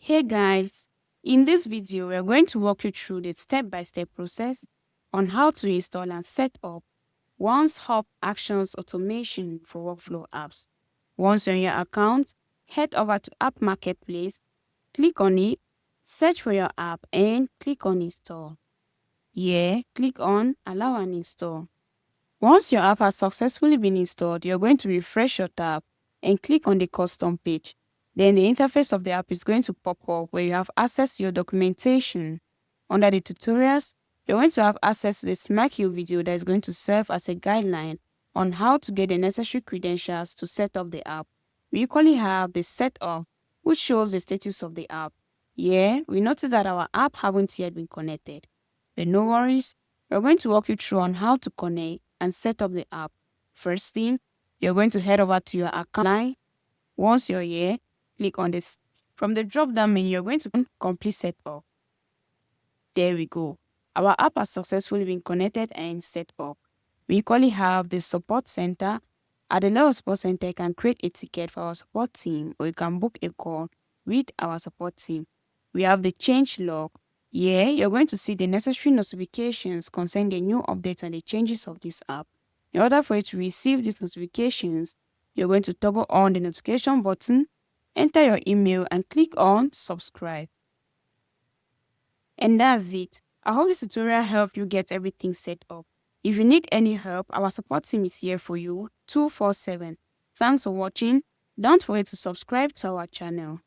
Hey guys, in this video we are going to walk you through the step-by-step process on how to install and set up OnceHub Actions Automation for workflow apps. Once you're in your account, head over to App Marketplace, click on it, search for your app and click on Install. Here, click on Allow and Install. Once your app has successfully been installed, you're going to refresh your tab and click on the custom page. Then the interface of the app is going to pop up where you have access to your documentation. Under the tutorials, you're going to have access to the SmackU video that is going to serve as a guideline on how to get the necessary credentials to set up the app. We equally have the setup, which shows the status of the app. Here, we notice that our app haven't yet been connected. But no worries, we're going to walk you through on how to connect and set up the app. First thing, you're going to head over to your account line. Once you're here, click on this. From the drop-down menu, you're going to complete setup. There we go. Our app has successfully been connected and set up. We equally have the support center. At the level support center, you can create a ticket for our support team or you can book a call with our support team. We have the changelog. Here, you're going to see the necessary notifications concerning the new updates and the changes of this app. In order for you to receive these notifications, you're going to toggle on the notification button, enter your email and click on subscribe. And that's it. I hope this tutorial helped you get everything set up. If you need any help, our support team is here for you 24/7. Thanks for watching. Don't forget to subscribe to our channel.